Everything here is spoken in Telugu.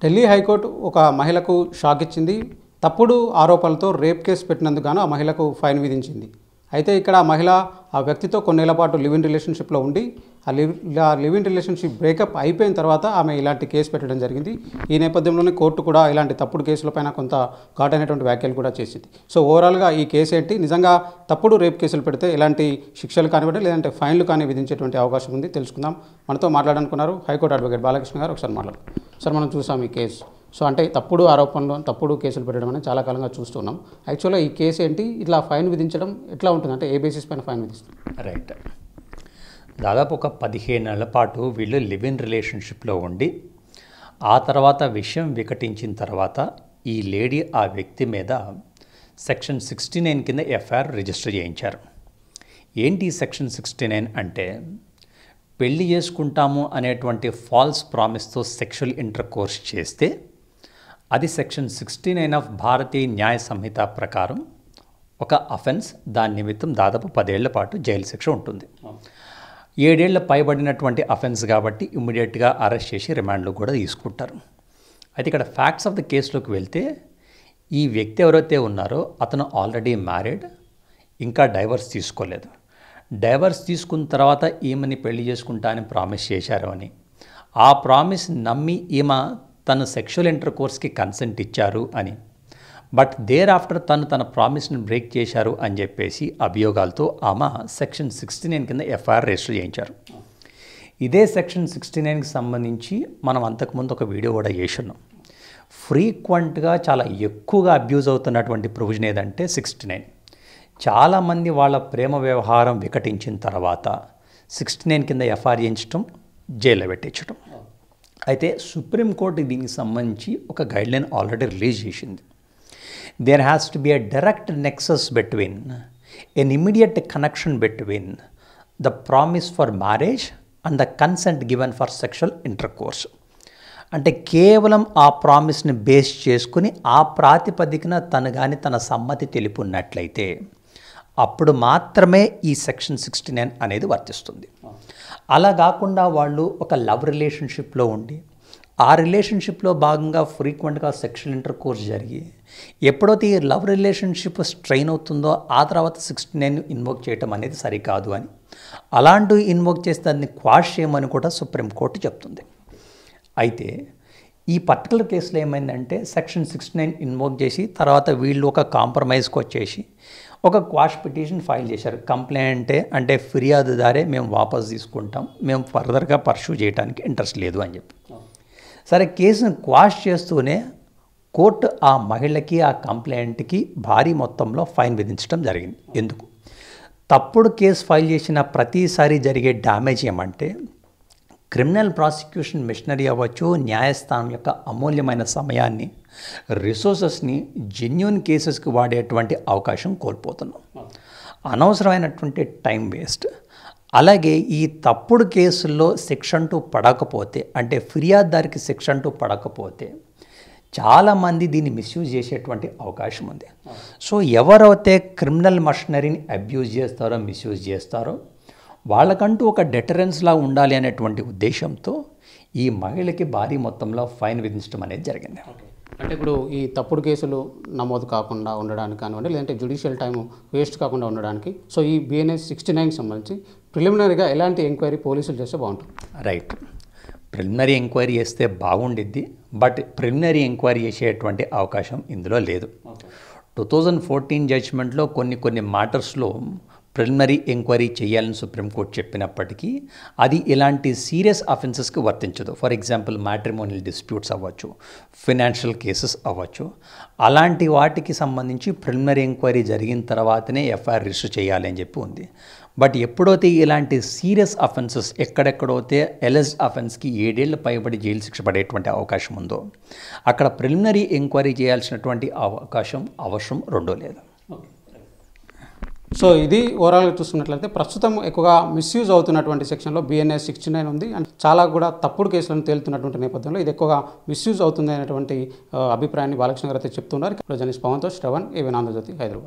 ఢిల్లీ హైకోర్టు ఒక మహిళకు షాక్ ఇచ్చింది. తప్పుడు ఆరోపణలతో రేప్ కేసు పెట్టినందుకు గాను ఆ మహిళకు ఫైన్ విధించింది. అయితే ఇక్కడ ఆ మహిళ ఆ వ్యక్తితో కొన్నేళ్ల పాటు లివ్ ఇన్ రిలేషన్షిప్లో ఉండి ఆ లివ్ ఇన్ రిలేషన్షిప్ బ్రేకప్ అయిపోయిన తర్వాత ఆమె ఇలాంటి కేసు పెట్టడం జరిగింది. ఈ నేపథ్యంలోనే కోర్టు కూడా ఇలాంటి తప్పుడు కేసులపైన కొంత ఘాటైనటువంటి వ్యాఖ్యలు కూడా చేసింది. సో ఓవరాల్గా ఈ కేసు ఏంటి, నిజంగా తప్పుడు రేప్ కేసులు పెడితే ఎలాంటి శిక్షలు కానివ్వండి లేదంటే ఫైన్లు కానీ విధించేటువంటి అవకాశం ఉంది, తెలుసుకుందాం. మనతో మాట్లాడాలనుకున్నారు హైకోర్టు అడ్వకేట్ బాలకృష్ణ గారు. ఒకసారి మాట్లాడు సార్. మనం చూసాం ఈ కేసు. సో అంటే తప్పుడు ఆరోపణలు, తప్పుడు కేసులు పెట్టడం అనేది చాలా కాలంగా చూస్తున్నాం. యాక్చువల్గా ఈ కేసు ఏంటి, ఇట్లా ఫైన్ విధించడం ఎట్లా ఉంటుంది, అంటే ఏ బేసిస్ పైన ఫైన్ విధిస్తుంది? రైట్, దాదాపు ఒక 15 నెలల పాటు వీళ్ళు లివ్ ఇన్ రిలేషన్షిప్లో ఉండి ఆ తర్వాత విషయం వికటించిన తర్వాత ఈ లేడీ ఆ వ్యక్తి మీద సెక్షన్ 69 కింద ఎఫ్ఐఆర్ రిజిస్టర్ చేయించారు. ఏంటి సెక్షన్ 69 అంటే, పెళ్లి చేసుకుంటాము అనేటువంటి ఫాల్స్ ప్రామిస్తో సెక్షువల్ ఇంటర్ కోర్స్ చేస్తే అది సెక్షన్ 69 ఆఫ్ భారతీయ న్యాయ సంహిత ప్రకారం ఒక అఫెన్స్. దాని నిమిత్తం దాదాపు 10 ఏళ్ల పాటు జైలు శిక్ష ఉంటుంది. 7 ఏళ్ల పైబడినటువంటి అఫెన్స్ కాబట్టి ఇమ్మీడియట్గా అరెస్ట్ చేసి రిమాండ్లో కూడా తీసుకుంటారు. అయితే ఇక్కడ ఫ్యాక్ట్స్ ఆఫ్ ద కేసులోకి వెళ్తే, ఈ వ్యక్తి ఎవరైతే ఉన్నారో అతను ఆల్రెడీ మ్యారీడ్, ఇంకా డైవర్స్ తీసుకోలేదు. డైవర్స్ తీసుకున్న తర్వాత ఈమెని పెళ్లి చేసుకుంటా అని ప్రామిస్ చేశారు అని, ఆ ప్రామిస్ నమ్మి ఈమె తను సెక్షువల్ ఇంటర్ కోర్స్కి కన్సెంట్ ఇచ్చారు అని, బట్ దేర్ ఆఫ్టర్ తన ప్రామిస్ని బ్రేక్ చేశారు అని చెప్పేసి అభియోగాలతో ఆమె సెక్షన్ 69 కింద ఎఫ్ఐఆర్ రిజిస్టర్ చేయించారు. ఇదే సెక్షన్ 69కి సంబంధించి మనం అంతకుముందు ఒక వీడియో కూడా చేస్తున్నాం. ఫ్రీక్వెంట్గా చాలా ఎక్కువగా అబ్యూజ్ అవుతున్నటువంటి ప్రొవిజన్ ఏదంటే 69. చాలామంది వాళ్ళ ప్రేమ వ్యవహారం వికటించిన తర్వాత 69 కింద ఎఫ్ఐఆర్ చేయించడం, జైల్లో పెట్టించడం. అయితే సుప్రీంకోర్టు దీనికి సంబంధించి ఒక గైడ్లైన్ ఆల్రెడీ రిలీజ్ చేసింది. There has to be a direct nexus between, an immediate connection between the promise for marriage and the consent given for sexual intercourse. అంటే కేవలం ఆ ప్రామిస్ని బేస్ చేసుకుని ఆ ప్రాతిపదికన తను కానీ తన సమ్మతి తెలుపున్నట్లయితే అప్పుడు మాత్రమే ఈ సెక్షన్ 69 అనేది వర్తిస్తుంది. అలా కాకుండా వాళ్ళు ఒక లవ్ రిలేషన్షిప్లో ఉండి ఆ రిలేషన్షిప్లో భాగంగా ఫ్రీక్వెంట్గా సెక్షువల్ ఇంటర్ కోర్స్ జరిగి ఎప్పుడైతే ఈ లవ్ రిలేషన్షిప్ స్ట్రెయిన్ అవుతుందో ఆ తర్వాత 69 ఇన్వోక్ చేయటం అనేది సరికాదు అని, అలాంటివి ఇన్వోక్ చేస్తే దాన్ని క్వాష్ చేయమని కూడా సుప్రీంకోర్టు చెప్తుంది. అయితే ఈ పర్టికులర్ కేసులో ఏమైందంటే, సెక్షన్ 69 ఇన్వోక్ చేసి తర్వాత వీళ్ళు ఒక కాంప్రమైజ్కి వచ్చేసి ఒక క్వాష్ పిటిషన్ ఫైల్ చేశారు. కంప్లైంట్ అంటే ఫిర్యాదుదారే మేము వాపస్ తీసుకుంటాం, మేము ఫర్దర్గా పర్సూ చేయడానికి ఇంట్రెస్ట్ లేదు అని చెప్పి. సరే, కేసును క్వాష్ చేస్తూనే కోర్టు ఆ మహిళకి ఆ కంప్లైంట్కి భారీ మొత్తంలో ఫైన్ విధించడం జరిగింది. ఎందుకు? తప్పుడు కేసు ఫైల్ చేసిన ప్రతిసారి జరిగే డ్యామేజ్ ఏమంటే, క్రిమినల్ ప్రాసిక్యూషన్ మిషనరీ అవ్వచ్చు, న్యాయస్థానం యొక్క అమూల్యమైన సమయాన్ని, రిసోర్సెస్ని జెన్యూన్ కేసెస్కి వాడేటువంటి అవకాశం కోల్పోతున్నాం. అనవసరమైనటువంటి టైం వేస్ట్. అలాగే ఈ తప్పుడు కేసుల్లో సెక్షన్ 2 పడకపోతే, అంటే ఫిర్యాదుదారికి సెక్షన్ 2 పడకపోతే చాలామంది దీన్ని మిస్యూజ్ చేసేటువంటి అవకాశం ఉంది. సో ఎవరైతే క్రిమినల్ మషనరీని అబ్యూజ్ చేస్తారో, మిస్యూజ్ చేస్తారో వాళ్ళకంటూ ఒక డెటరెన్స్లా ఉండాలి అనేటువంటి ఉద్దేశంతో ఈ మహిళకి భారీ మొత్తంలో ఫైన్ విధించడం అనేది జరిగింది. అంటే ఇప్పుడు ఈ తప్పుడు కేసులు నమోదు కాకుండా ఉండడానికి కానివ్వండి, లేదంటే జ్యుడిషియల్ టైము వేస్ట్ కాకుండా ఉండడానికి, సో ఈ BNS 69కి సంబంధించి ప్రిలిమినరీగా ఎలాంటి ఎంక్వైరీ పోలీసులు చేస్తే బాగుంటుంది? రైట్, ప్రిలిమినరీ ఎంక్వైరీ చేస్తే బాగుండిద్ది, బట్ ప్రిలిమినరీ ఎంక్వైరీ చేసేటువంటి అవకాశం ఇందులో లేదు. 2014 జడ్జ్మెంట్లో కొన్ని మ్యాటర్స్లో ప్రిలిమినరీ ఎంక్వైరీ చేయాలని సుప్రీంకోర్టు చెప్పినప్పటికీ అది ఇలాంటి సీరియస్ అఫెన్సెస్కి వర్తించదు. ఫర్ ఎగ్జాంపుల్ మ్యాట్రిమోనియల్ డిస్ప్యూట్స్ అవ్వచ్చు, ఫినాన్షియల్ కేసెస్ అవ్వచ్చు. అలాంటి వాటికి సంబంధించి ప్రిలిమినరీ ఎంక్వైరీ జరిగిన తర్వాతనే ఎఫ్ఐఆర్ రిజిస్టర్ చేయాలి అని చెప్పి ఉంది. బట్ ఎప్పుడైతే ఇలాంటి సీరియస్ అఫెన్సెస్, ఎక్కడెక్కడైతే ఎలెజ్డ్ అఫెన్స్కి 7 ఏళ్ల పైబడి జైలు శిక్ష పడేటువంటి అవకాశం ఉందో అక్కడ ప్రిలిమినరీ ఎంక్వైరీ చేయాల్సినటువంటి అవసరం రెండో లేదు. సో ఇది ఓవరాల్గా చూస్తున్నట్లయితే ప్రస్తుతం ఎక్కువగా మిస్యూజ్ అవుతున్నటువంటి సెక్షన్లో BNS 69 ఉంది. అండ్ చాలా కూడా తప్పుడు కేసులను తేలుతున్నటువంటి నేపథ్యంలో ఇది ఎక్కువగా మిస్యూజ్ అవుతుంది అనేటువంటి అభిప్రాయాన్ని బాలకృష్ణ గారు అయితే చెప్తున్నారు. జర్నలిస్ట్ పవన్తో శ్రవణ్, AVN ఆంధ్రజ్యోతి, హైదరాబాద్.